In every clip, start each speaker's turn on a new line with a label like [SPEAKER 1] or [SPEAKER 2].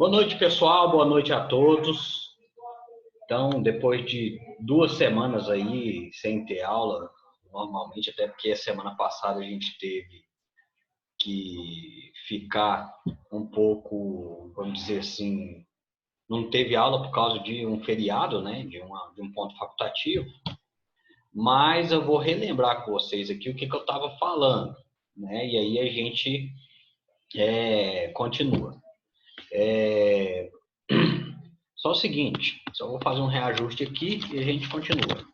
[SPEAKER 1] Boa noite, pessoal. Boa noite a todos. Então, depois de 2 semanas aí sem ter aula, normalmente, até porque a semana passada a gente teve que ficar um pouco, vamos dizer assim, não teve aula por causa de um feriado, né, de um ponto facultativo, mas eu vou relembrar com vocês aqui o que eu estava falando, né, e aí a gente continua. Só o seguinte, só vou fazer um reajuste aqui e a gente continua.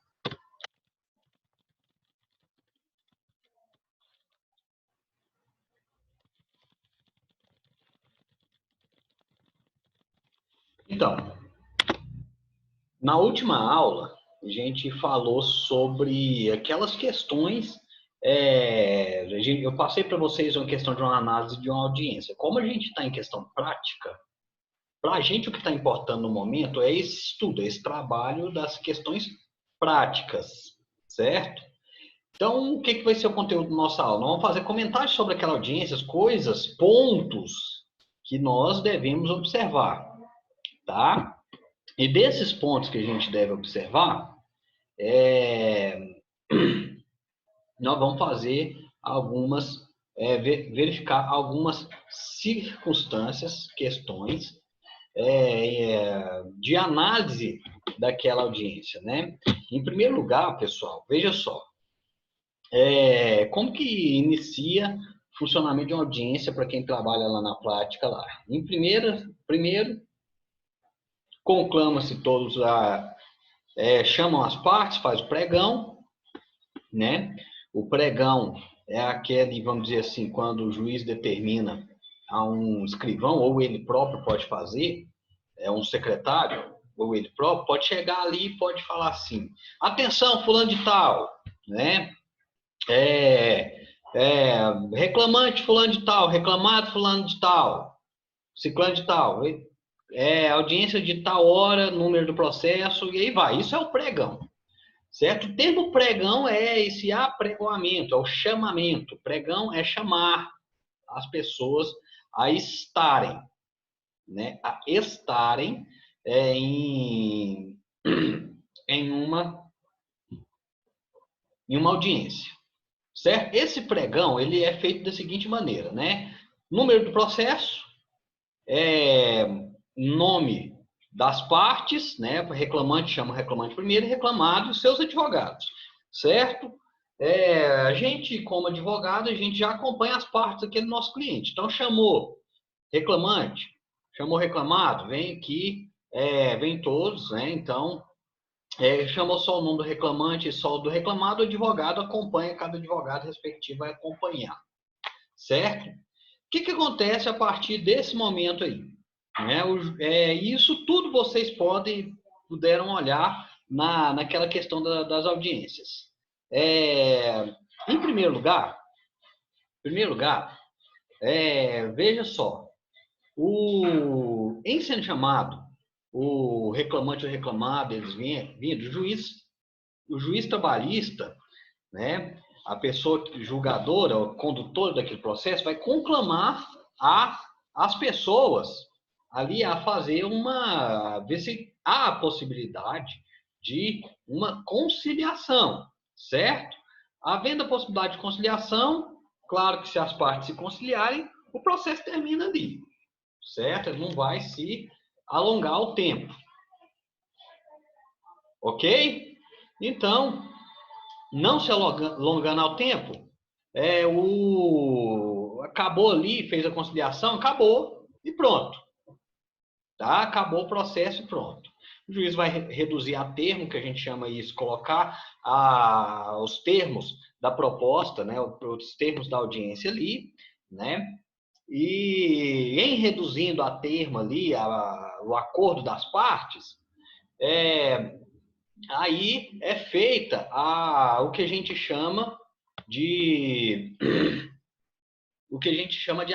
[SPEAKER 1] Então, na última aula, a gente falou sobre aquelas questões. Eu passei para vocês uma questão de uma análise de uma audiência. Como a gente está em questão prática, para a gente o que está importando no momento é esse estudo, esse trabalho das questões práticas, certo? Então, o que vai ser o conteúdo da nossa aula? Nós vamos fazer comentários sobre aquela audiência, as coisas, pontos que nós devemos observar, tá? E desses pontos que a gente deve observar, nós vamos fazer verificar algumas circunstâncias, questões de análise daquela audiência, né? Em primeiro lugar, pessoal, veja só, como que inicia o funcionamento de uma audiência para quem trabalha lá na prática lá? Primeiro conclama-se todos chamam as partes, faz o pregão, né? O pregão é aquele, vamos dizer assim, quando o juiz determina a um escrivão, ou ele próprio pode fazer, um secretário, ou ele próprio, pode chegar ali e pode falar assim, atenção, fulano de tal, né? Reclamante fulano de tal, reclamado fulano de tal, ciclano de tal, audiência de tal hora, número do processo, e aí vai. Isso é o pregão. Certo? O termo pregão é esse apregoamento, é o chamamento. Pregão é chamar as pessoas a estarem, né? A estarem em uma audiência, certo? Esse pregão ele é feito da seguinte maneira, né? Número do processo, nome das partes, né? O reclamante chama o reclamante primeiro e reclamado os seus advogados, certo? A gente, como advogado, a gente já acompanha as partes aqui do nosso cliente. Então, chamou reclamante, chamou reclamado, vem aqui, vem todos, né? Então, chamou só o nome do reclamante e só o do reclamado, o advogado acompanha, cada advogado respectivo vai acompanhar, certo? O que acontece a partir desse momento aí? Isso tudo vocês puderam olhar naquela questão das audiências. Em primeiro lugar, veja só, em sendo chamado, o reclamante ou reclamado, eles vindo, o juiz trabalhista, né, a pessoa julgadora, o condutor daquele processo, vai conclamar as pessoas ali a fazer ver se há a possibilidade de uma conciliação, certo? Havendo a possibilidade de conciliação, claro que se as partes se conciliarem, o processo termina ali, certo? Ele não vai se alongar o tempo. Ok? Então, não se alongando ao tempo, acabou ali, fez a conciliação, acabou e pronto. Tá? Acabou o processo e pronto. O juiz vai reduzir a termo, que a gente chama isso, colocar os termos da proposta, né, os termos da audiência ali, né? E em reduzindo a termo ali, o acordo das partes, aí é feita o que a gente chama de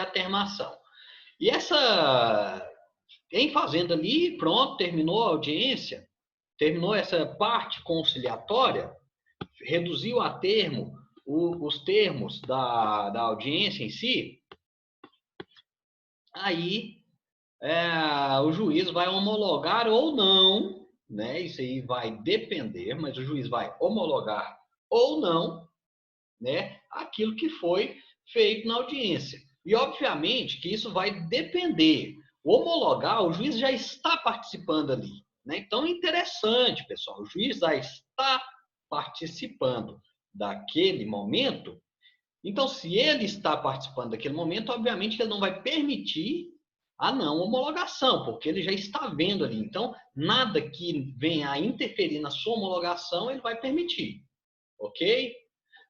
[SPEAKER 1] atermação. E em fazendo ali, pronto, terminou a audiência, terminou essa parte conciliatória, reduziu a termo os termos da audiência em si, aí o juiz vai homologar ou não, né? Isso aí vai depender, mas o juiz vai homologar ou não, né? Aquilo que foi feito na audiência. E, obviamente, que isso vai depender. O homologar, o juiz já está participando ali, né? Então, é interessante, pessoal. O juiz já está participando daquele momento. Então, se ele está participando daquele momento, obviamente que ele não vai permitir a não homologação, porque ele já está vendo ali. Então, nada que venha a interferir na sua homologação, ele vai permitir, ok?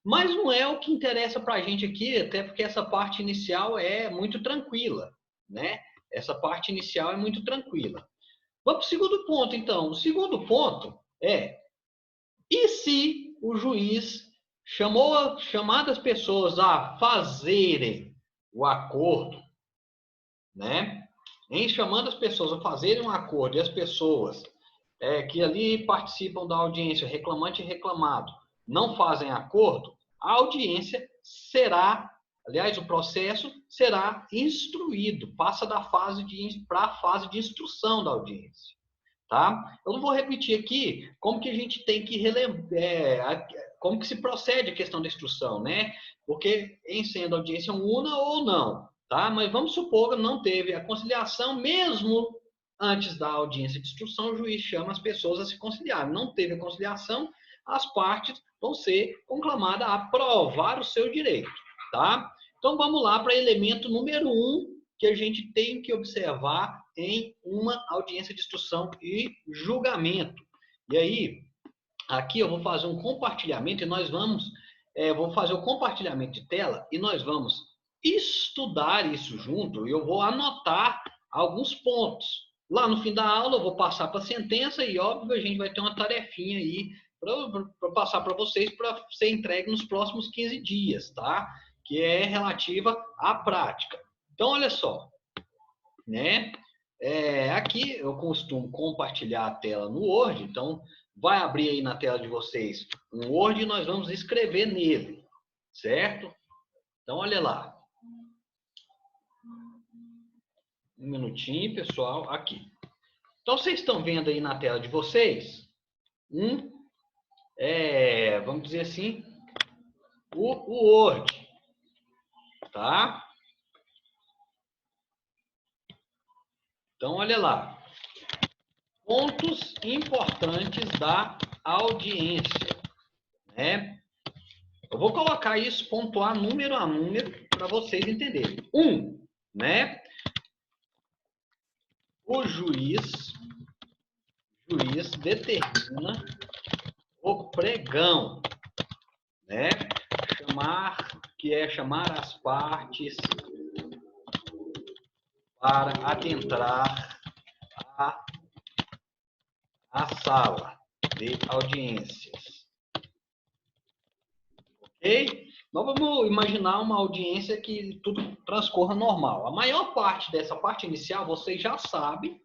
[SPEAKER 1] Mas não é o que interessa para a gente aqui, até porque essa parte inicial é muito tranquila, né? Essa parte inicial é muito tranquila. Vamos para o segundo ponto, então. O segundo ponto é: e se o juiz chamar as pessoas a fazerem o acordo, né? Em chamando as pessoas a fazerem um acordo e as pessoas que ali participam da audiência, reclamante e reclamado, não fazem acordo, a audiência será, aliás, o processo será instruído, passa da fase para a fase de instrução da audiência. Tá? Eu não vou repetir aqui como que a gente tem que relembrar, como que se procede a questão da instrução, né? Porque em sendo audiência una ou não, tá? Mas vamos supor que não teve a conciliação, mesmo antes da audiência de instrução, o juiz chama as pessoas a se conciliar. Não teve a conciliação, as partes vão ser conclamadas a provar o seu direito, tá? Então vamos lá para elemento número 1 que a gente tem que observar em uma audiência de instrução e julgamento. E aí, aqui eu vou fazer um compartilhamento e nós vamos, vou fazer o compartilhamento de tela e nós vamos estudar isso junto e eu vou anotar alguns pontos. Lá no fim da aula eu vou passar para a sentença e, óbvio, a gente vai ter uma tarefinha aí para passar para vocês para ser entregue nos próximos 15 dias, tá? Que é relativa à prática. Então, olha só, né? Aqui eu costumo compartilhar a tela no Word, então vai abrir aí na tela de vocês um Word e nós vamos escrever nele, certo? Então, olha lá. Um minutinho, pessoal, aqui. Então, vocês estão vendo aí na tela de vocês vamos dizer assim, o Word, tá? Então, olha lá. Pontos importantes da audiência, né? Eu vou colocar isso, pontuar número a número, para vocês entenderem. 1, né? O juiz determina o pregão, né? Chamar as partes para adentrar a sala de audiências. Ok? Nós vamos imaginar uma audiência que tudo transcorra normal. A maior parte dessa parte inicial vocês já sabem,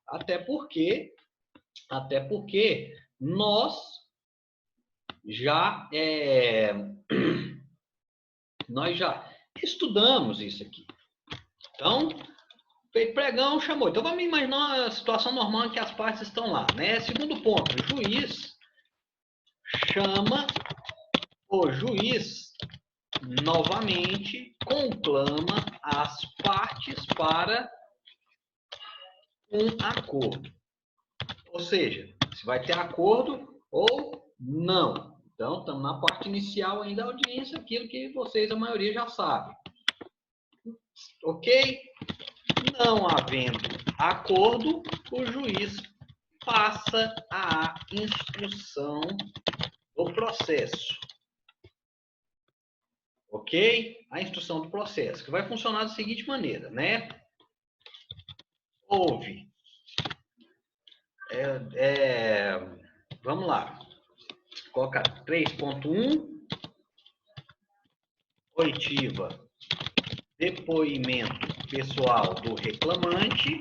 [SPEAKER 1] até porque nós já estudamos isso aqui. Então, pregão chamou. Então, vamos imaginar a situação normal em que as partes estão lá, né? Segundo ponto, o juiz novamente conclama as partes para um acordo. Ou seja, se vai ter acordo ou não. Então, estamos na parte inicial ainda da audiência, aquilo que vocês, a maioria, já sabem. Ok? Não havendo acordo, o juiz passa à instrução do processo. Ok? A instrução do processo, que vai funcionar da seguinte maneira, né? Houve. Vamos lá. Coloca 3.1. Oitiva. Depoimento pessoal do reclamante.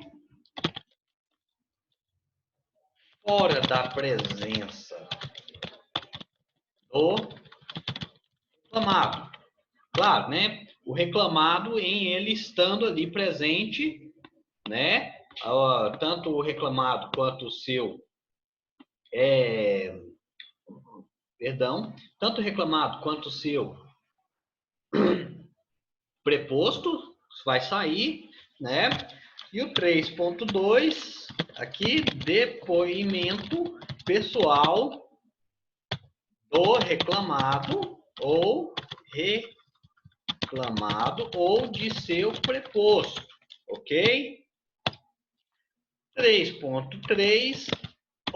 [SPEAKER 1] Fora da presença do reclamado. Claro, né? O reclamado em ele estando ali presente né? Tanto o reclamado quanto o seu, tanto o reclamado quanto o seu preposto vai sair, né? E o 3.2 aqui, depoimento pessoal do reclamado ou de seu preposto, ok? 3.3,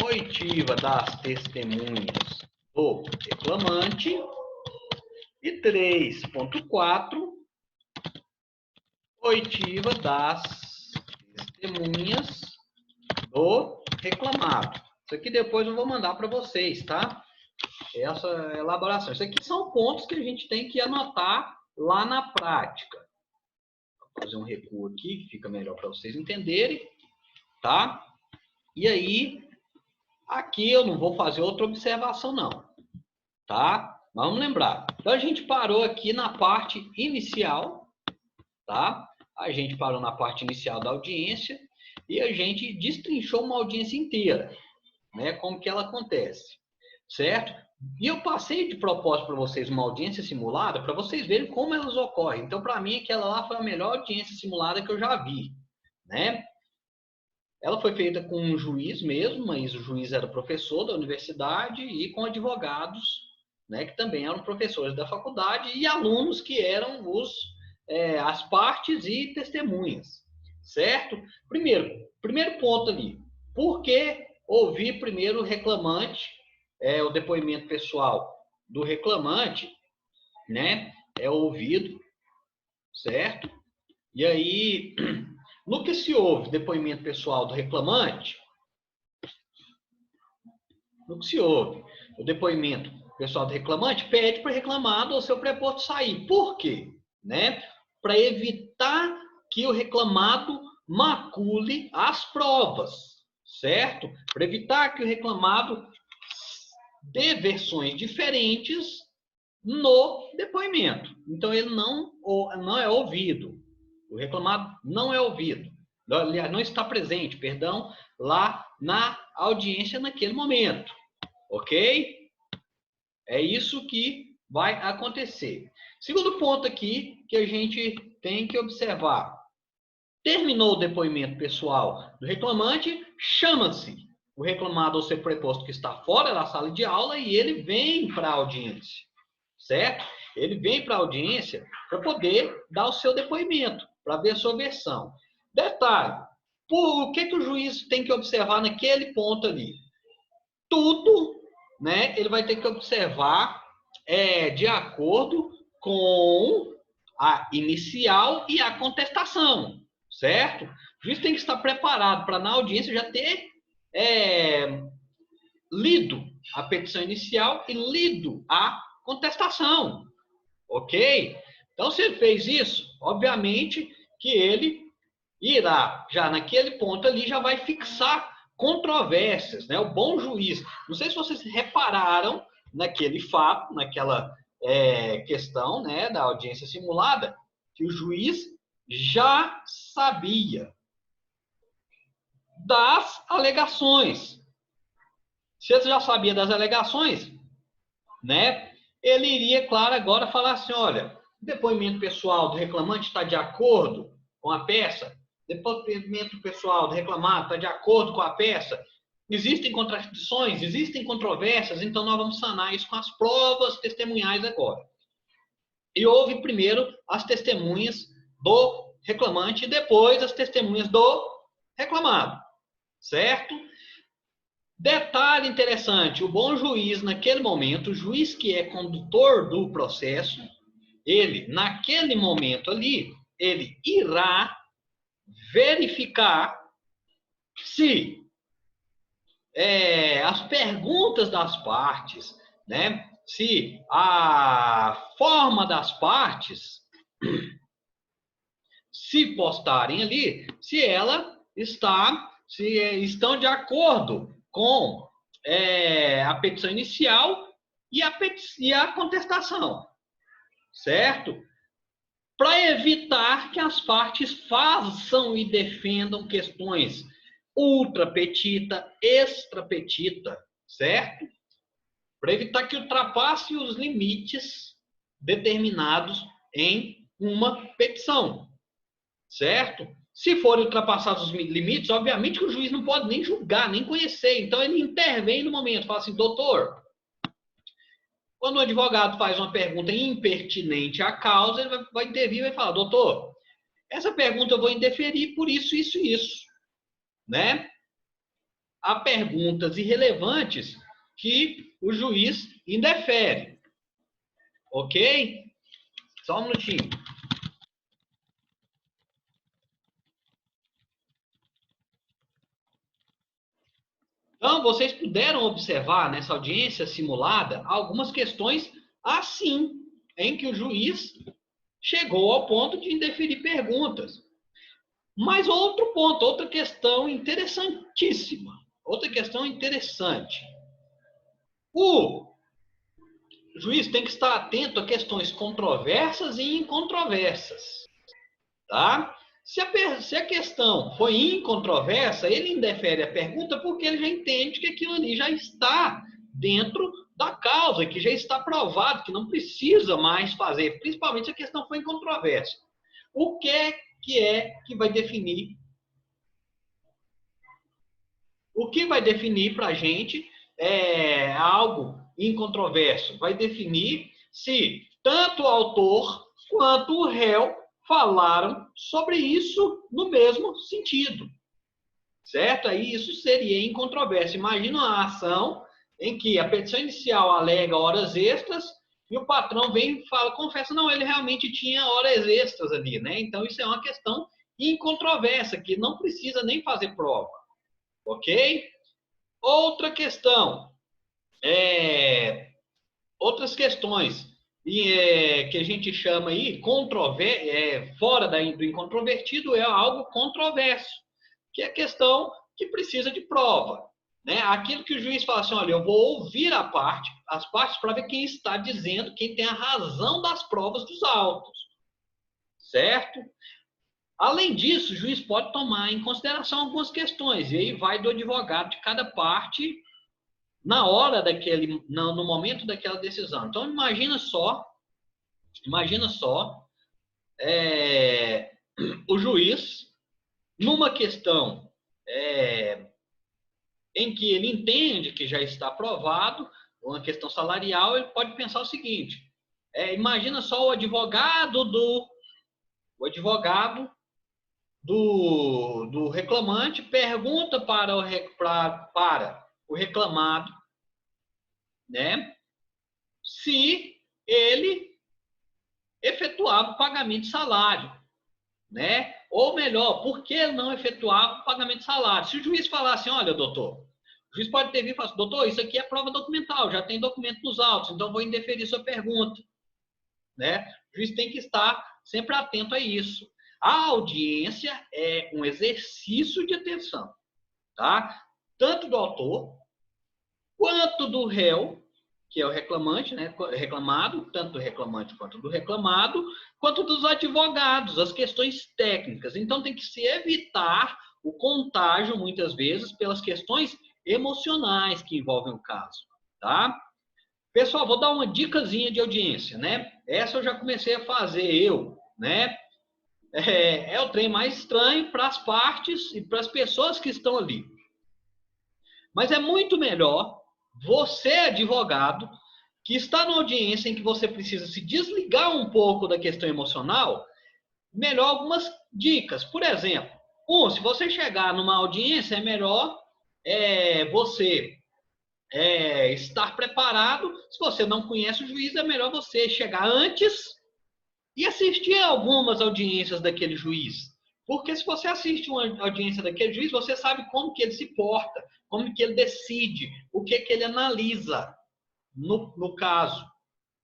[SPEAKER 1] oitiva das testemunhas do reclamante. E 3.4, oitiva das testemunhas do reclamado. Isso aqui depois eu vou mandar para vocês, tá? Essa elaboração. Isso aqui são pontos que a gente tem que anotar lá na prática. Vou fazer um recuo aqui, que fica melhor para vocês entenderem, tá? E aí, aqui eu não vou fazer outra observação, não, tá? Mas vamos lembrar. Então, a gente parou aqui na parte inicial, tá? A gente parou na parte inicial da audiência e a gente destrinchou uma audiência inteira, né? Como que ela acontece, certo? E eu passei de propósito para vocês uma audiência simulada para vocês verem como elas ocorrem. Então, para mim, aquela lá foi a melhor audiência simulada que eu já vi, né? Ela foi feita com um juiz mesmo, mas o juiz era professor da universidade e com advogados, né, que também eram professores da faculdade e alunos que eram as partes e testemunhas, certo? Primeiro ponto ali, por que ouvir primeiro o reclamante, o depoimento pessoal do reclamante, né, é ouvido, certo? E aí, no que se ouve depoimento pessoal do reclamante, no que se ouve o depoimento pessoal do reclamante, pede para o reclamado ou seu preposto sair. Por quê? Né? Para evitar que o reclamado macule as provas, certo? Para evitar que o reclamado dê versões diferentes no depoimento. Então, ele não é ouvido. O reclamado não é ouvido. Aliás, não está presente, perdão, lá na audiência naquele momento. Ok? É isso que vai acontecer. Segundo ponto aqui que a gente tem que observar. Terminou o depoimento pessoal do reclamante, chama-se o reclamado ou seu preposto que está fora da sala de aula e ele vem para a audiência, certo? Ele vem para a audiência para poder dar o seu depoimento, para ver a sua versão. Detalhe, o que o juiz tem que observar naquele ponto ali? Tudo, né? Ele vai ter que observar de acordo com a inicial e a contestação, certo? O juiz tem que estar preparado para, na audiência, já ter lido a petição inicial e lido a contestação, ok? Então, se ele fez isso, obviamente que ele irá, já naquele ponto ali, já vai fixar controvérsias, né? O bom juiz. Não sei se vocês repararam naquele fato, naquela questão, né, da audiência simulada, que o juiz já sabia das alegações. Se ele já sabia das alegações, né, ele iria, claro, agora falar assim, olha, o depoimento pessoal do reclamante está de acordo com a peça? Depoimento pessoal do reclamado está de acordo com a peça? Existem contradições, existem controvérsias, então nós vamos sanar isso com as provas testemunhais agora. E houve primeiro as testemunhas do reclamante e depois as testemunhas do reclamado, certo? Detalhe interessante, o bom juiz naquele momento, o juiz que é condutor do processo, ele, naquele momento ali, ele irá verificar se as perguntas das partes, né, se a forma das partes se postarem ali, se estão de acordo com a petição inicial e a contestação, certo? para evitar que as partes façam e defendam questões ultra petita, extra petita, certo? Para evitar que ultrapasse os limites determinados em uma petição, certo? Se forem ultrapassados os limites, obviamente que o juiz não pode nem julgar, nem conhecer. Então, ele intervém no momento, fala assim, doutor, quando o advogado faz uma pergunta impertinente à causa, ele vai intervir e vai falar, doutor, essa pergunta eu vou indeferir por isso, isso e isso, né? Há perguntas irrelevantes que o juiz indefere, ok? Só um minutinho. Então, vocês puderam observar nessa audiência simulada algumas questões assim, em que o juiz chegou ao ponto de indeferir perguntas. Mas outro ponto, outra questão interessantíssima, outra questão interessante. O juiz tem que estar atento a questões controversas e incontroversas, tá? Se a questão foi incontroversa, ele indefere a pergunta porque ele já entende que aquilo ali já está dentro da causa, que já está provado, que não precisa mais fazer, principalmente se a questão foi incontroversa. O que é que vai definir? O que vai definir para a gente é algo incontroverso? Vai definir se tanto o autor quanto o réu falaram sobre isso no mesmo sentido, certo? Aí isso seria incontroverso. Imagina uma ação em que a petição inicial alega horas extras e o patrão vem e fala, confessa, não, ele realmente tinha horas extras ali, né? Então isso é uma questão incontroversa, que não precisa nem fazer prova, ok? Outra questão, outras questões que a gente chama aí fora do incontrovertido é algo controverso, que é questão que precisa de prova, né? Aquilo que o juiz fala assim, olha, eu vou ouvir as partes para ver quem está dizendo, quem tem a razão das provas dos autos, certo? Além disso, o juiz pode tomar em consideração algumas questões, e aí vai do advogado de cada parte na hora no momento daquela decisão. Então, imagina só, o juiz, numa questão em que ele entende que já está aprovado, uma questão salarial, ele pode pensar o seguinte, imagina só o advogado do reclamante pergunta para o reclamado, né, se ele efetuava o pagamento de salário, né? Ou melhor, por que ele não efetuava o pagamento de salário? Se o juiz falasse, olha, doutor, o juiz pode ter vindo e falar assim, doutor, isso aqui é prova documental, já tem documento nos autos, então vou indeferir sua pergunta, né? O juiz tem que estar sempre atento a isso. A audiência é um exercício de atenção, tá? Tanto do autor, quanto do réu, que é o reclamante, né? Reclamado, tanto do reclamante quanto do reclamado, quanto dos advogados, as questões técnicas. Então, tem que se evitar o contágio, muitas vezes, pelas questões emocionais que envolvem o caso, tá? Pessoal, vou dar uma dicasinha de audiência, né? Essa eu já comecei a fazer né? É o trem mais estranho para as partes e para as pessoas que estão ali. Mas é muito melhor você, advogado, que está numa audiência em que você precisa se desligar um pouco da questão emocional, melhor algumas dicas. Por exemplo, se você chegar numa audiência, é melhor você estar preparado. Se você não conhece o juiz, é melhor você chegar antes e assistir a algumas audiências daquele juiz. Porque se você assiste uma audiência daquele juiz, você sabe como que ele se porta, como que ele decide, o que ele analisa no caso,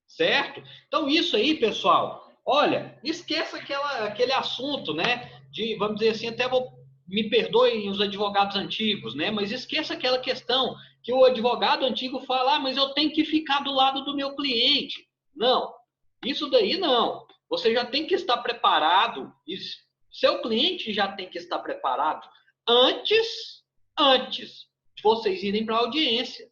[SPEAKER 1] certo? Então, isso aí, pessoal, olha, esqueça aquele assunto, né? Vamos dizer assim, me perdoem os advogados antigos, né? Mas esqueça aquela questão que o advogado antigo fala, mas eu tenho que ficar do lado do meu cliente. Não, isso daí não. você já tem que estar preparado, e seu cliente já tem que estar preparado antes de vocês irem para a audiência.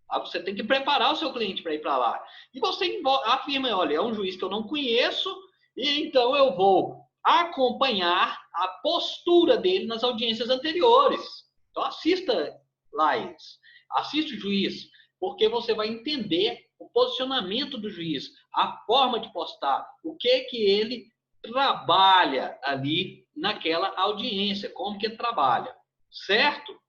[SPEAKER 1] Tá? Você tem que preparar o seu cliente para ir para lá. E você afirma, olha, é um juiz que eu não conheço, e então eu vou acompanhar a postura dele nas audiências anteriores. Então assista lá eles. Assiste o juiz, porque você vai entender o posicionamento do juiz, a forma de postar, o que ele trabalha ali naquela audiência, como que ele trabalha, certo?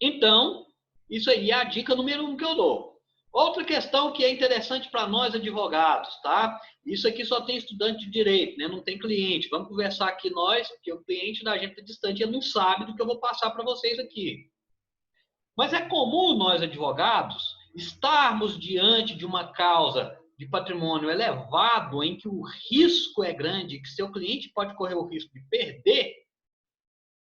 [SPEAKER 1] Então, isso aí é a dica número 1 que eu dou. Outra questão que é interessante para nós advogados, tá? Isso aqui só tem estudante de direito, né? Não tem cliente. Vamos conversar aqui nós, porque o cliente da gente é distante, ele não sabe do que eu vou passar para vocês aqui. Mas é comum nós advogados estarmos diante de uma causa de patrimônio elevado, em que o risco é grande, que seu cliente pode correr o risco de perder.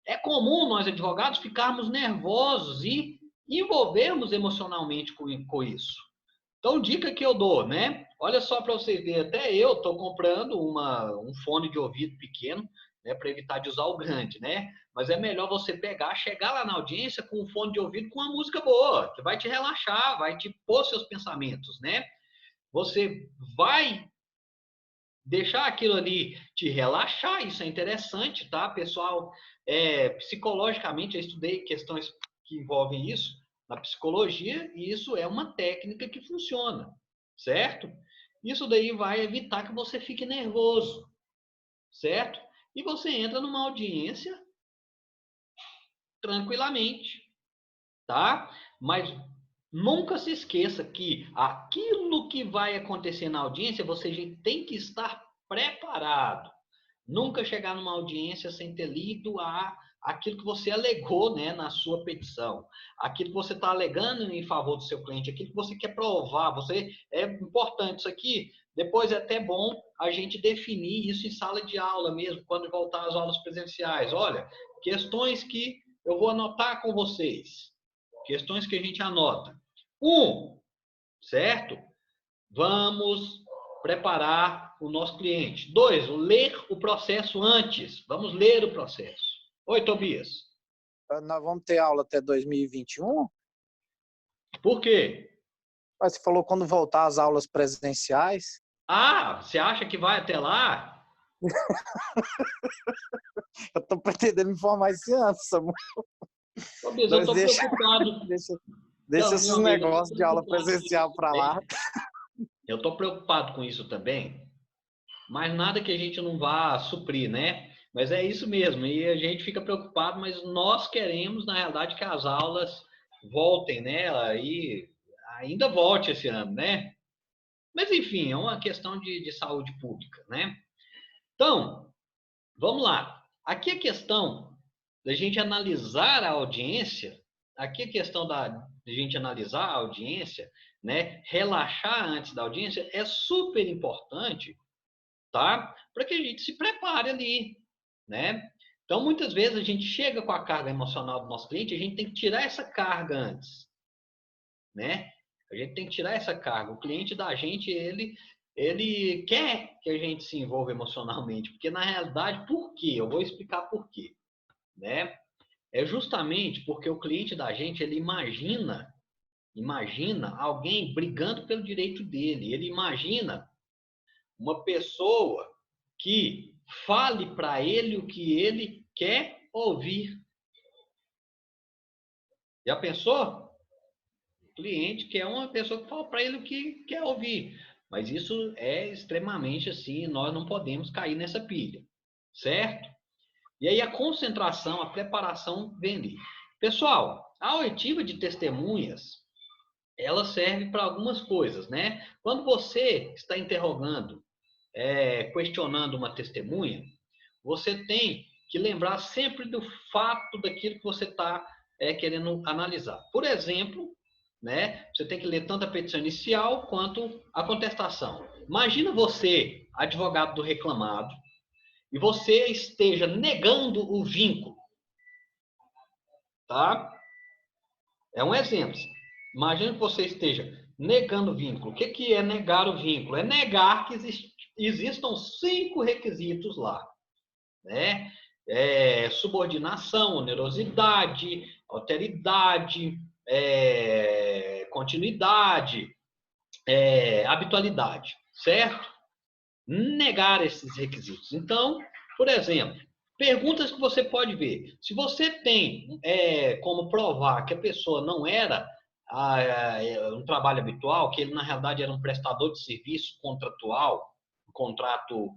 [SPEAKER 1] É comum nós advogados ficarmos nervosos e envolvermos emocionalmente com isso. Então, dica que eu dou, né? Olha só para vocês verem, até eu estou comprando um fone de ouvido pequeno, né, para evitar de usar o grande, né? Mas é melhor você pegar, chegar lá na audiência com um fone de ouvido com uma música boa, que vai te relaxar, vai te pôr seus pensamentos, né? Você vai deixar aquilo ali te relaxar, isso é interessante, tá, pessoal? Psicologicamente, eu estudei questões que envolvem isso na psicologia, e isso é uma técnica que funciona, certo? Isso daí vai evitar que você fique nervoso, certo? E você entra numa audiência tranquilamente, tá? Mas nunca se esqueça que aquilo que vai acontecer na audiência, você já tem que estar preparado. Nunca chegar numa audiência sem ter lido aquilo que você alegou, né, na sua petição. Aquilo que você está alegando em favor do seu cliente, aquilo que você quer provar. É importante isso aqui. Depois é até bom a gente definir isso em sala de aula mesmo, quando voltar às aulas presenciais. Olha, questões que eu vou anotar com vocês. Questões que a gente anota. 1, certo? Vamos preparar o nosso cliente. 2, ler o processo antes. Vamos ler o processo. Oi, Tobias.
[SPEAKER 2] Nós vamos ter aula até 2021?
[SPEAKER 1] Por quê?
[SPEAKER 2] Você falou quando voltar às aulas presenciais.
[SPEAKER 1] Ah, você acha que vai até lá?
[SPEAKER 2] Eu estou pretendendo me formar esse ano, Samuel.
[SPEAKER 1] Tobias, eu estou preocupado.
[SPEAKER 2] Deixa esses negócios de aula presencial para lá.
[SPEAKER 1] Eu estou preocupado com isso também, mas nada que a gente não vá suprir, né? Mas é isso mesmo, e a gente fica preocupado, mas nós queremos, na realidade, que as aulas voltem, né? E ainda volte esse ano, né? Mas, enfim, é uma questão de saúde pública, né? Então, vamos lá. Aqui a questão da gente analisar a audiência, aqui a questão da gente analisar a audiência, né? Relaxar antes da audiência é super importante, tá? Para que a gente se prepare ali, né? Então, muitas vezes a gente chega com a carga emocional do nosso cliente, a gente tem que tirar essa carga antes, né? A gente tem que tirar essa carga. O cliente da gente, ele quer que a gente se envolva emocionalmente, porque na realidade, por quê? Eu vou explicar por quê, né? É justamente porque o cliente da gente, ele imagina alguém brigando pelo direito dele. Ele imagina uma pessoa que fale para ele o que ele quer ouvir. Já pensou? O cliente quer uma pessoa que fala para ele o que quer ouvir. Mas isso é extremamente assim, nós não podemos cair nessa pilha, certo? E aí a concentração, a preparação vem ali. Pessoal, a oitiva de testemunhas, ela serve para algumas coisas, né? Quando você está interrogando, questionando uma testemunha, você tem que lembrar sempre do fato daquilo que você está querendo analisar. Por exemplo, né, você tem que ler tanto a petição inicial quanto a contestação. Imagina você, advogado do reclamado, e você esteja negando o vínculo, tá? É um exemplo. Imagina que você esteja negando o vínculo. O que é negar o vínculo? É negar que existam 5 requisitos lá, né? Subordinação, onerosidade, alteridade, continuidade, habitualidade, certo? Negar esses requisitos. Então, por exemplo, perguntas que você pode ver. Se você tem como provar que a pessoa não era um trabalho habitual, que ele na realidade era um prestador de serviço contratual, um contrato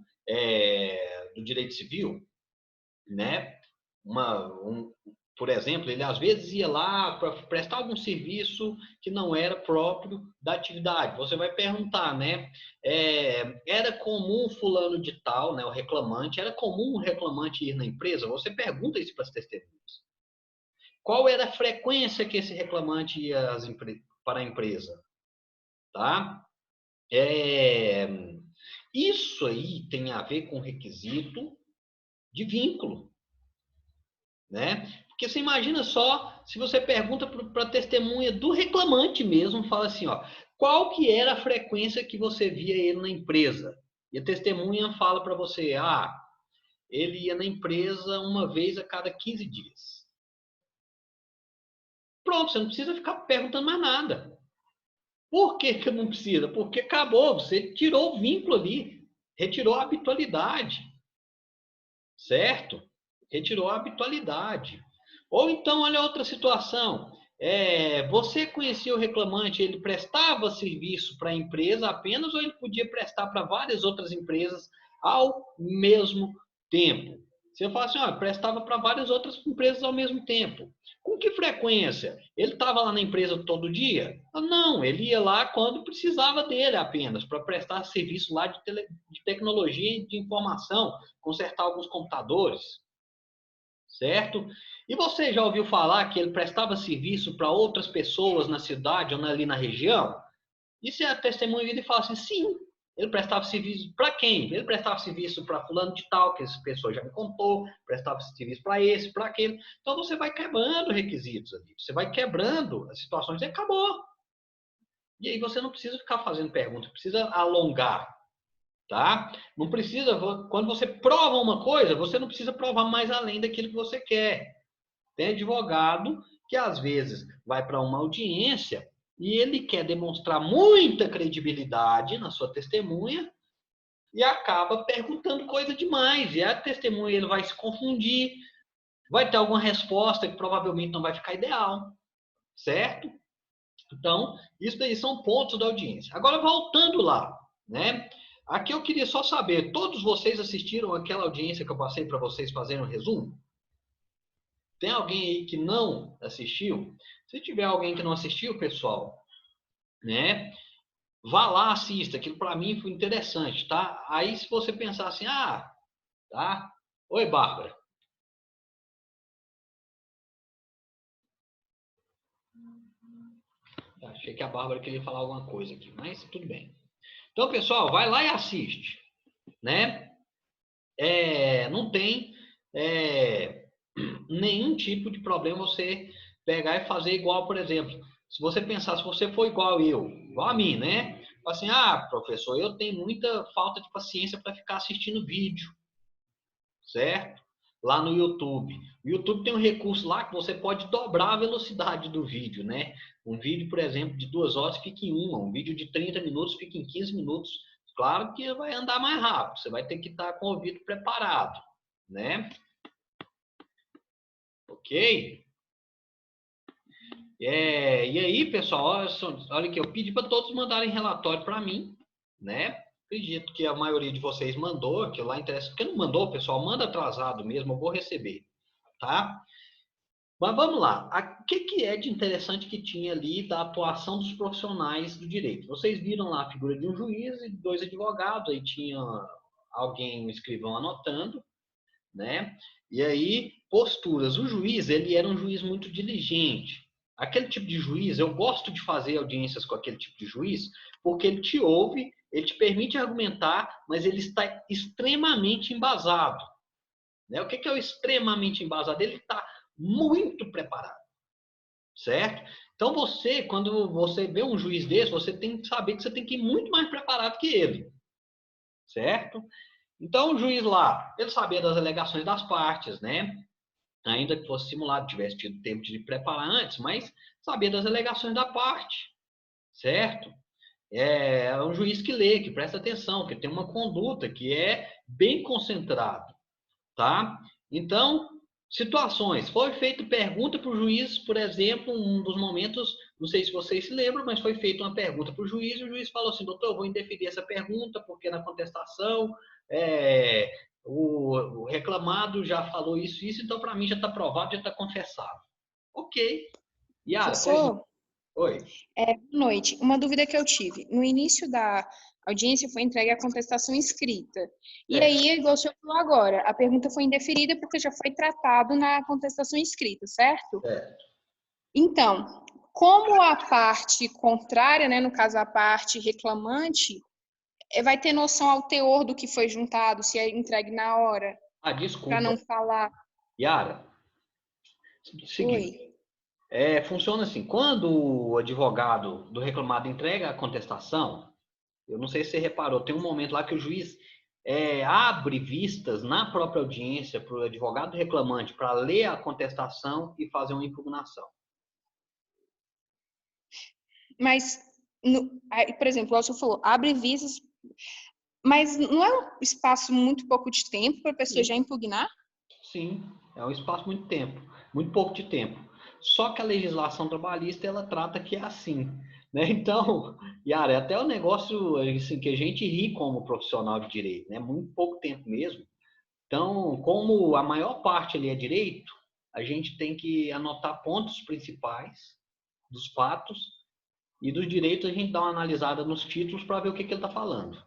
[SPEAKER 1] do direito civil, né? Por exemplo, ele às vezes ia lá para prestar algum serviço que não era próprio da atividade. Você vai perguntar, né? Era comum fulano de tal, né? O reclamante, era comum o reclamante ir na empresa? Você pergunta isso para as testemunhas. Qual era a frequência que esse reclamante ia para a empresa? Tá? Isso aí tem a ver com requisito de vínculo, né? Porque você imagina só, se você pergunta para a testemunha do reclamante mesmo, fala assim, ó, qual que era a frequência que você via ele na empresa? E a testemunha fala para você, ele ia na empresa uma vez a cada 15 dias. Pronto, você não precisa ficar perguntando mais nada. Por que que não precisa? Porque acabou, você tirou o vínculo ali, retirou a habitualidade, certo? Retirou a habitualidade. Ou então, olha outra situação. Você conhecia o reclamante, ele prestava serviço para a empresa apenas ou ele podia prestar para várias outras empresas ao mesmo tempo? Você fala assim, prestava para várias outras empresas ao mesmo tempo. Com que frequência? Ele estava lá na empresa todo dia? Não, ele ia lá quando precisava dele apenas, para prestar serviço lá de tecnologia e de informação, consertar alguns computadores, certo? E você já ouviu falar que ele prestava serviço para outras pessoas na cidade ou ali na região? E se a testemunha vira e fala assim, sim, ele prestava serviço para quem? Ele prestava serviço para fulano de tal, que essa pessoa já me contou, prestava serviço para esse, para aquele. Então você vai quebrando requisitos ali, você vai quebrando as situações e acabou. E aí você não precisa ficar fazendo pergunta, precisa alongar, tá? Não precisa, quando você prova uma coisa, você não precisa provar mais além daquilo que você quer. Tem advogado que às vezes vai para uma audiência e ele quer demonstrar muita credibilidade na sua testemunha e acaba perguntando coisa demais. E a testemunha ele vai se confundir, vai ter alguma resposta que provavelmente não vai ficar ideal, certo? Então, isso daí são pontos da audiência. Agora, voltando lá, né? Aqui eu queria só saber, todos vocês assistiram aquela audiência que eu passei para vocês fazendo um resumo? Tem alguém aí que não assistiu? Se tiver alguém que não assistiu, pessoal, né? Vá lá, assista. Aquilo para mim foi interessante, tá? Aí se você pensar assim, tá? Oi, Bárbara. Achei que a Bárbara queria falar alguma coisa aqui, mas tudo bem. Então, pessoal, vai lá e assiste, né? Não tem nenhum tipo de problema você pegar e fazer igual, por exemplo, se você pensar, se você for igual eu, igual a mim, né? Assim, professor, eu tenho muita falta de paciência para ficar assistindo vídeo, certo? Lá no YouTube. O YouTube tem um recurso lá que você pode dobrar a velocidade do vídeo, né? Um vídeo, por exemplo, de 2 horas fica em uma, um vídeo de 30 minutos fica em 15 minutos. Claro que vai andar mais rápido, você vai ter que estar com o ouvido preparado, né? Ok? E aí, pessoal, olha aqui, eu pedi para todos mandarem relatório para mim, né? Acredito que a maioria de vocês mandou, que lá interessa. Quem não mandou, pessoal, manda atrasado mesmo, eu vou receber, tá? Mas vamos lá. O que é de interessante que tinha ali da atuação dos profissionais do direito? Vocês viram lá a figura de um juiz e 2 advogados, aí tinha alguém, um escrivão anotando, né? E aí, posturas. O juiz, ele era um juiz muito diligente. Aquele tipo de juiz, eu gosto de fazer audiências com aquele tipo de juiz, porque ele te ouve, ele te permite argumentar, mas ele está extremamente embasado. Né? O que é o extremamente embasado? Ele está muito preparado, certo? Então você, quando você vê um juiz desse, você tem que saber que você tem que ir muito mais preparado que ele, certo? Então, o juiz lá, ele sabia das alegações das partes, né? Ainda que fosse simulado, tivesse tido tempo de preparar antes, mas sabia das alegações da parte, certo? É um juiz que lê, que presta atenção, que tem uma conduta que é bem concentrada, tá? Então, situações. Foi feita pergunta para o juiz, por exemplo, um dos momentos, não sei se vocês se lembram, mas foi feita uma pergunta para o juiz e o juiz falou assim, doutor, eu vou indeferir essa pergunta porque na contestação é, o reclamado já falou isso, então para mim já está provado, já está confessado. Ok. Yara, pois não.
[SPEAKER 3] Professor,
[SPEAKER 1] Oi.
[SPEAKER 3] boa noite. Uma dúvida que eu tive. No início da audiência foi entregue a contestação escrita. E
[SPEAKER 1] É,
[SPEAKER 3] aí, igual o senhor falou agora, a pergunta foi indeferida porque já foi tratado na contestação escrita, certo?
[SPEAKER 1] é.
[SPEAKER 3] Então, como a parte contrária, né, no caso a parte reclamante, vai ter noção ao teor do que foi juntado, se é entregue na hora,
[SPEAKER 1] Ah,
[SPEAKER 3] para
[SPEAKER 1] desculpa.
[SPEAKER 3] não falar.
[SPEAKER 1] Yara, seguinte.
[SPEAKER 3] Oi.
[SPEAKER 1] Funciona assim, quando o advogado do reclamado entrega a contestação, eu não sei se você reparou, tem um momento lá que o juiz abre vistas na própria audiência para o advogado reclamante para ler a contestação e fazer uma impugnação.
[SPEAKER 3] Mas, aí, por exemplo, igual o senhor falou, abre visas, mas não é um espaço muito pouco de tempo para a pessoa já
[SPEAKER 1] Sim,
[SPEAKER 3] impugnar?
[SPEAKER 1] sim, é um espaço muito tempo, muito pouco de tempo. Só que a legislação trabalhista ela trata que é assim, né? Então, Yara, é até um negócio assim, que a gente ri como profissional de direito, né? Muito pouco tempo mesmo. Então, como a maior parte ali é direito, a gente tem que anotar pontos principais dos fatos e dos direitos a gente dá uma analisada nos títulos para ver o que ele está falando.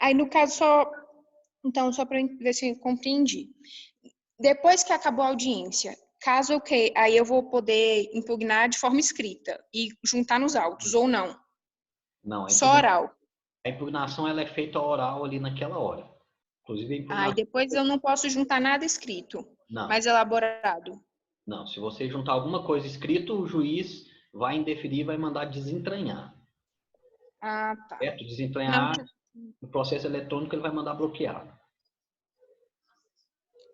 [SPEAKER 3] Aí, no caso, então, só para ver se eu compreendi. Depois que acabou a audiência, caso aí eu vou poder impugnar de forma escrita e juntar nos autos, ou não?
[SPEAKER 1] Não,
[SPEAKER 3] Só oral.
[SPEAKER 1] a impugnação ela é feita oral ali naquela hora. Inclusive a
[SPEAKER 3] Aí
[SPEAKER 1] impugnação.
[SPEAKER 3] depois eu não posso juntar nada escrito,
[SPEAKER 1] Não,
[SPEAKER 3] mais elaborado.
[SPEAKER 1] não. Se você juntar alguma coisa escrita, o juiz vai indeferir e vai mandar desentranhar.
[SPEAKER 3] Ah, tá.
[SPEAKER 1] Certo?
[SPEAKER 3] Não,
[SPEAKER 1] Desentranhar no processo eletrônico ele vai mandar bloquear.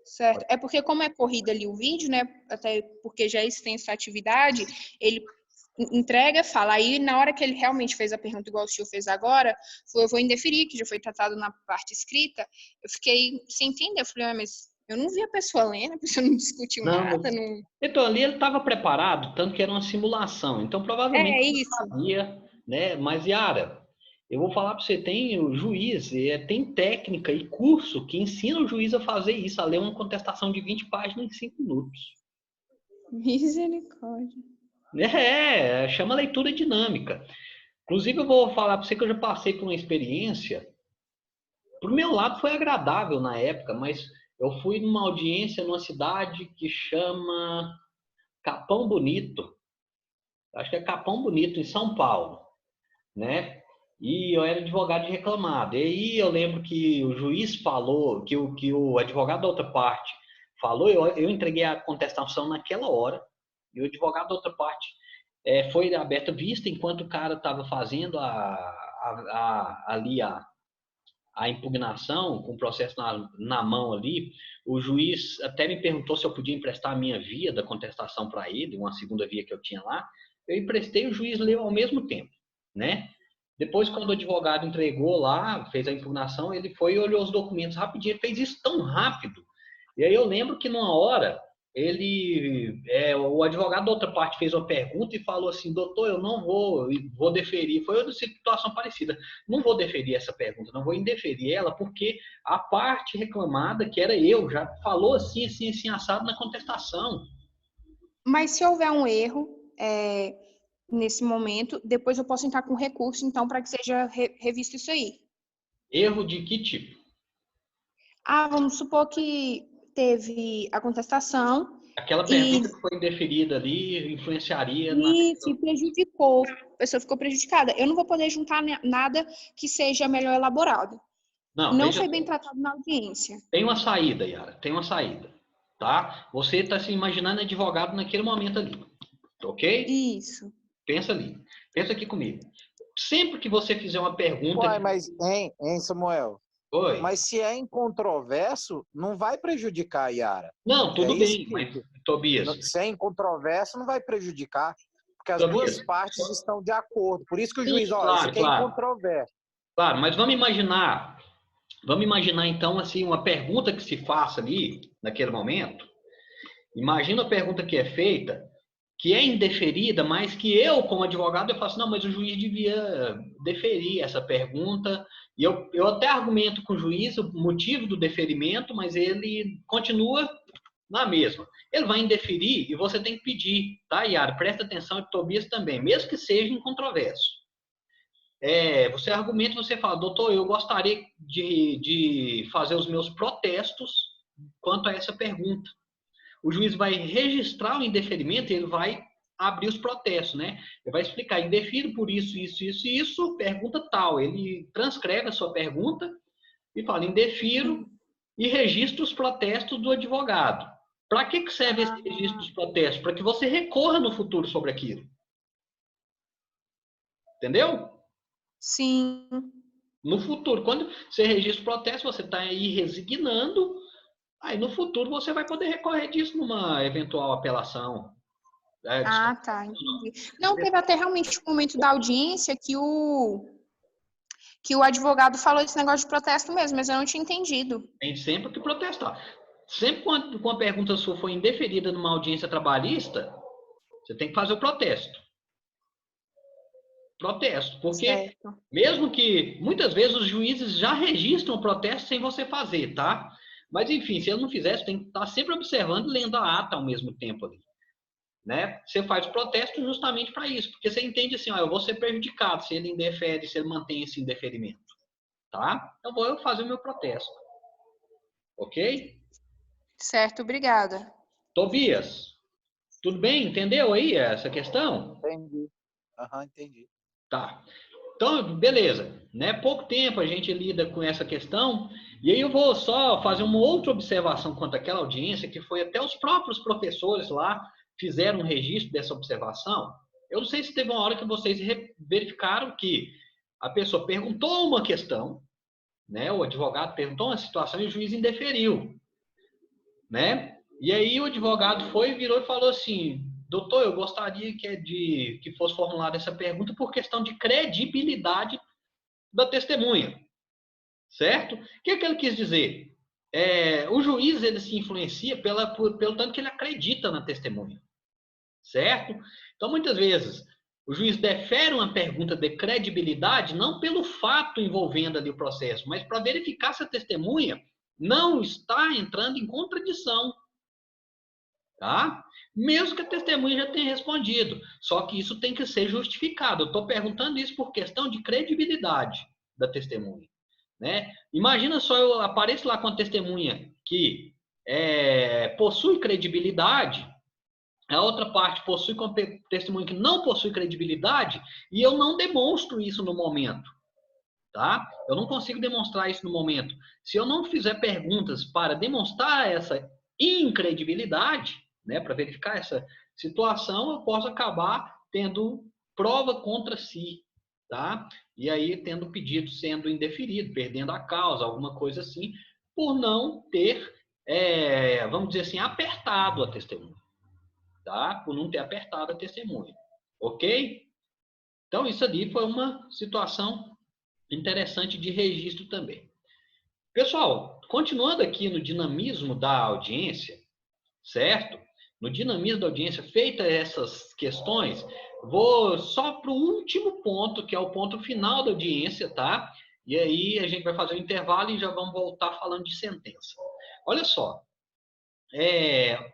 [SPEAKER 3] certo. É porque como é corrida ali o vídeo, né? Até porque já é extensa a atividade, ele entrega, fala. Aí na hora que ele realmente fez a pergunta igual o senhor fez agora, eu vou indeferir, que já foi tratado na parte escrita. Eu fiquei sem entender. Eu falei, mas eu não vi a pessoa lendo, a pessoa não discutiu
[SPEAKER 1] Não,
[SPEAKER 3] nada,
[SPEAKER 1] mas...
[SPEAKER 3] não.
[SPEAKER 1] Então ali ele estava preparado, tanto que era uma simulação. Então provavelmente
[SPEAKER 3] É
[SPEAKER 1] ele
[SPEAKER 3] isso.
[SPEAKER 1] sabia, né? Mas Yara, eu vou falar para você, tem o juiz, tem técnica e curso que ensina o juiz a fazer isso, a ler uma contestação de 20 páginas em 5 minutos.
[SPEAKER 3] Misericórdia.
[SPEAKER 1] Chama leitura dinâmica. Inclusive eu vou falar para você que eu já passei por uma experiência. Pro meu lado foi agradável na época, mas eu fui numa audiência numa cidade que chama Capão Bonito. Acho que é Capão Bonito, em São Paulo, né? E eu era advogado de reclamado. E aí eu lembro que o juiz falou, que o advogado da outra parte falou, eu entreguei a contestação naquela hora, e o advogado da outra parte foi aberta vista enquanto o cara estava fazendo ali a impugnação, com o processo na mão ali. O juiz até me perguntou se eu podia emprestar a minha via da contestação para ele, uma segunda via que eu tinha lá. Eu emprestei, o juiz leu ao mesmo tempo, né? Depois, quando o advogado entregou lá, fez a impugnação, ele foi e olhou os documentos rapidinho, ele fez isso tão rápido. E aí eu lembro que numa hora, o advogado da outra parte fez uma pergunta e falou assim, doutor, eu não vou deferir. Foi outra situação parecida. Não vou deferir essa pergunta, não vou indeferir ela, porque a parte reclamada, que era eu, já falou assim, assim, assim, assado na contestação.
[SPEAKER 3] Mas se houver um erro, nesse momento, depois eu posso entrar com recurso, então, para que seja revisto isso aí.
[SPEAKER 1] Erro de que tipo?
[SPEAKER 3] Vamos supor que teve a contestação
[SPEAKER 1] Aquela
[SPEAKER 3] e
[SPEAKER 1] pergunta que foi indeferida ali influenciaria na
[SPEAKER 3] isso
[SPEAKER 1] questão.
[SPEAKER 3] e prejudicou, a pessoa ficou prejudicada. Eu não vou poder juntar nada que seja melhor elaborado.
[SPEAKER 1] Não,
[SPEAKER 3] Não
[SPEAKER 1] veja
[SPEAKER 3] foi bem
[SPEAKER 1] só.
[SPEAKER 3] tratado na audiência.
[SPEAKER 1] Tem uma saída, Yara, tem uma saída, tá? Você está se imaginando advogado naquele momento ali, ok?
[SPEAKER 3] Isso.
[SPEAKER 1] Pensa ali. Pensa aqui comigo. sempre que você fizer uma pergunta...
[SPEAKER 2] Uai, mas, hein, Samuel?
[SPEAKER 1] Oi.
[SPEAKER 2] Mas se é incontroverso, não vai prejudicar a Yara.
[SPEAKER 1] Não, tudo
[SPEAKER 2] isso
[SPEAKER 1] bem,
[SPEAKER 2] que...
[SPEAKER 1] mas, Tobias...
[SPEAKER 2] Se é incontroverso, não vai prejudicar. Porque as
[SPEAKER 1] Tobias,
[SPEAKER 2] duas partes estão de acordo. Por isso que o juiz,
[SPEAKER 1] sim,
[SPEAKER 2] ó, isso
[SPEAKER 1] claro,
[SPEAKER 2] aqui é
[SPEAKER 1] claro.
[SPEAKER 2] incontroverso.
[SPEAKER 1] Claro, mas vamos imaginar então assim uma pergunta que se faça ali naquele momento. Imagina a pergunta que é feita, que é indeferida, mas que eu, como advogado, eu faço, não, mas o juiz devia deferir essa pergunta. E eu até argumento com o juiz o motivo do deferimento, mas ele continua na mesma. Ele vai indeferir e você tem que pedir, tá, Yara? Presta atenção, e Tobias também, mesmo que seja incontroverso. Você argumenta, você fala, doutor, eu gostaria de fazer os meus protestos quanto a essa pergunta. O juiz vai registrar o indeferimento e ele vai abrir os protestos, né? Ele vai explicar, indefiro por isso, isso, isso, isso, pergunta tal. Ele transcreve a sua pergunta e fala, indefiro e registra os protestos do advogado. Para que serve esse registro dos protestos? Para que você recorra no futuro sobre aquilo. Entendeu?
[SPEAKER 3] Sim.
[SPEAKER 1] No futuro, quando você registra o protesto, você está aí resignando, aí no futuro você vai poder recorrer disso numa eventual apelação.
[SPEAKER 3] Tá, entendi. Não, teve até realmente um momento da audiência que o advogado falou esse negócio de protesto mesmo, mas eu não tinha entendido.
[SPEAKER 1] Tem sempre que protestar. Sempre quando uma pergunta sua for indeferida numa audiência trabalhista, você tem que fazer o protesto. Protesto, porque
[SPEAKER 3] Certo.
[SPEAKER 1] mesmo que muitas vezes os juízes já registram o protesto sem você fazer, tá? Mas enfim, se ele não fizer, você tem que estar sempre observando e lendo a ata ao mesmo tempo ali. Né? Você faz o protesto justamente para isso, porque você entende assim, ó, eu vou ser prejudicado se ele indefere, se ele mantém esse indeferimento. Tá? Então vou fazer o meu protesto. Ok?
[SPEAKER 3] Certo, obrigada.
[SPEAKER 1] Tobias, tudo bem? Entendeu aí essa questão?
[SPEAKER 2] Entendi. Entendi.
[SPEAKER 1] Tá. Então, beleza. Né? Pouco tempo a gente lida com essa questão, e aí eu vou só fazer uma outra observação quanto àquela audiência, que foi até os próprios professores lá fizeram um registro dessa observação. Eu não sei se teve uma hora que vocês verificaram que a pessoa perguntou uma questão, né? O advogado perguntou uma situação e o juiz indeferiu, né? E aí o advogado virou e falou assim, doutor, eu gostaria que fosse formulada essa pergunta por questão de credibilidade da testemunha, certo? O que ele quis dizer? O juiz ele se influencia pelo tanto que ele acredita na testemunha, certo? Então, muitas vezes, o juiz defere uma pergunta de credibilidade não pelo fato envolvendo ali o processo, mas para verificar se a testemunha não está entrando em contradição, tá? Mesmo que a testemunha já tenha respondido. Só que isso tem que ser justificado. Eu estou perguntando isso por questão de credibilidade da testemunha, né? Imagina só eu apareço lá com a testemunha que possui credibilidade, a outra parte possui testemunha que não possui credibilidade e eu não demonstro isso no momento, tá? Eu não consigo demonstrar isso no momento. Se eu não fizer perguntas para demonstrar essa incredibilidade, né, para verificar essa situação, eu posso acabar tendo prova contra si, tá? E aí tendo pedido sendo indeferido, perdendo a causa, alguma coisa assim, por não ter, vamos dizer assim, apertado a testemunha, tá? Por não ter apertado a testemunha, ok? Então isso ali foi uma situação interessante de registro também. Pessoal, continuando aqui no dinamismo da audiência, certo? No dinamismo da audiência, feitas essas questões, vou só para o último ponto, que é o ponto final da audiência, tá? E aí a gente vai fazer um intervalo e já vamos voltar falando de sentença. Olha só,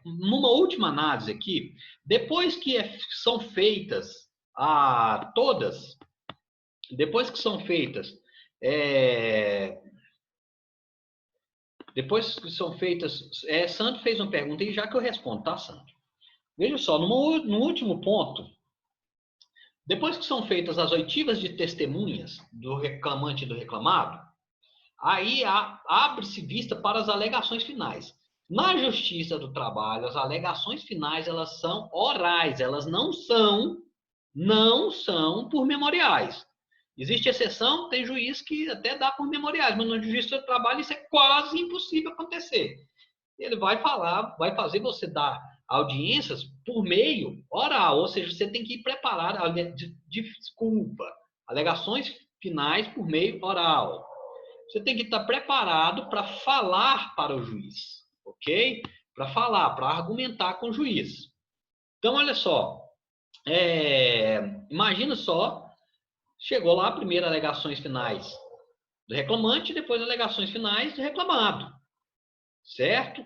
[SPEAKER 1] numa última análise aqui, depois que são feitas todas, depois que são feitas Sandro fez uma pergunta e já que eu respondo, tá, Sandro? Veja só, no último ponto, depois que são feitas as oitivas de testemunhas do reclamante e do reclamado, aí abre-se vista para as alegações finais. Na Justiça do Trabalho, as alegações finais elas são orais, elas não são por memoriais. Existe exceção, tem juiz que até dá por memoriais, mas no juízo do trabalho isso é quase impossível acontecer. Ele vai falar, vai fazer você dar audiências por meio oral, ou seja, você tem que ir preparado, desculpa, alegações finais por meio oral. Você tem que estar preparado para falar para o juiz, ok? Para falar, para argumentar com o juiz. Então, olha só, imagina só, chegou lá primeiro alegações finais do reclamante, depois alegações finais do reclamado, certo?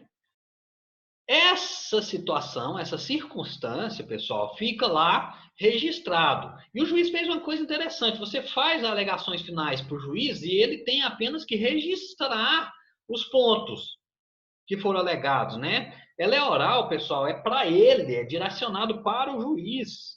[SPEAKER 1] Essa situação, essa circunstância, pessoal, fica lá registrado. E o juiz fez uma coisa interessante. Você faz alegações finais para o juiz e ele tem apenas que registrar os pontos que foram alegados, né? Ela é oral, pessoal, é para ele, é direcionado para o juiz,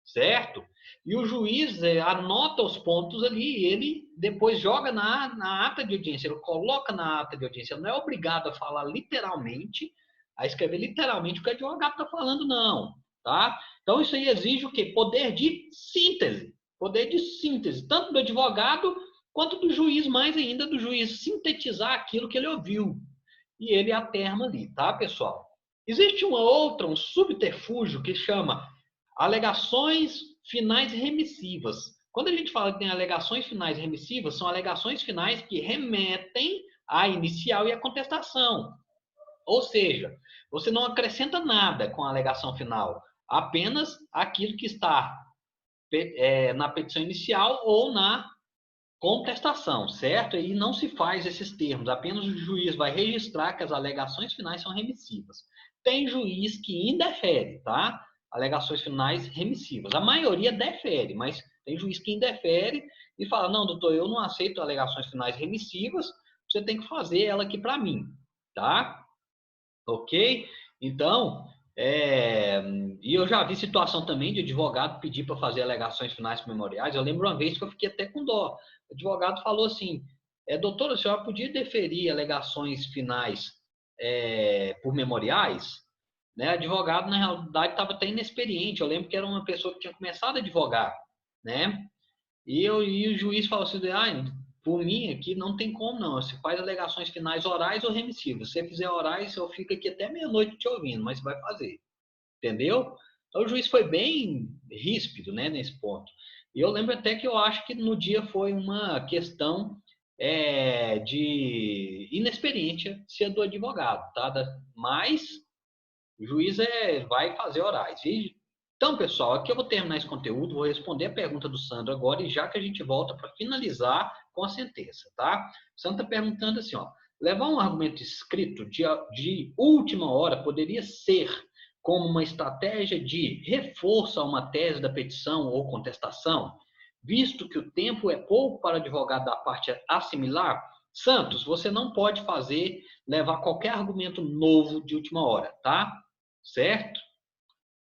[SPEAKER 1] certo? E o juiz anota os pontos ali e ele depois joga na ata de audiência, ele coloca na ata de audiência. Ele não é obrigado a falar literalmente, a escrever literalmente o que o advogado está falando, não, tá? Então, isso aí exige o quê? Poder de síntese. Poder de síntese, tanto do advogado quanto do juiz, mais ainda do juiz sintetizar aquilo que ele ouviu. E ele aterma ali, tá, pessoal? Existe um subterfúgio que chama alegações finais remissivas. Quando a gente fala que tem alegações finais remissivas, são alegações finais que remetem à inicial e à contestação. Ou seja, você não acrescenta nada com a alegação final, apenas aquilo que está na petição inicial ou na contestação, certo? E não se faz esses termos, apenas o juiz vai registrar que as alegações finais são remissivas. Tem juiz que indefere, tá? Alegações finais remissivas. A maioria defere, mas tem juiz que indefere e fala, não, doutor, eu não aceito alegações finais remissivas, você tem que fazer ela aqui para mim, tá? Ok? Então, e eu já vi situação também de advogado pedir para fazer alegações finais memoriais. Eu lembro uma vez que eu fiquei até com dó. O advogado falou assim, doutora, a senhora podia deferir alegações finais por memoriais? Né? O advogado, na realidade, estava até inexperiente. Eu lembro que era uma pessoa que tinha começado a advogar, né? E o juiz falou assim, por mim aqui não tem como não, você faz alegações finais orais ou remissivas. Se você fizer orais, eu fico aqui até meia-noite te ouvindo, mas você vai fazer, entendeu? Então o juiz foi bem ríspido, né, nesse ponto. E eu lembro até que eu acho que no dia foi uma questão de inexperiência ser do advogado, tá? Mas o juiz vai fazer orais. Então, pessoal, aqui eu vou terminar esse conteúdo, vou responder a pergunta do Sandro agora, e já que a gente volta para finalizar com a sentença, tá? O Sandro está perguntando assim, ó, levar um argumento escrito de última hora poderia ser como uma estratégia de reforço a uma tese da petição ou contestação, visto que o tempo é pouco para o advogado da parte assimilar? Santos, você não pode levar qualquer argumento novo de última hora, tá? Certo?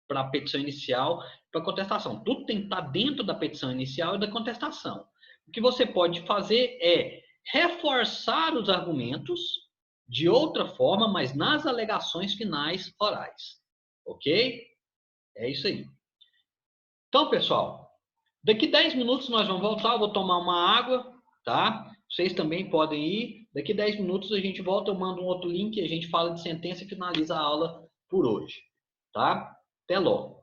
[SPEAKER 1] Para a petição inicial, para a contestação. Tudo tem que estar dentro da petição inicial e da contestação. O que você pode fazer é reforçar os argumentos de outra forma, mas nas alegações finais orais. Ok? É isso aí. Então, pessoal, daqui 10 minutos nós vamos voltar, eu vou tomar uma água, tá? Vocês também podem ir. Daqui 10 minutos a gente volta, eu mando um outro link, a gente fala de sentença e finaliza a aula por hoje, tá? Até logo.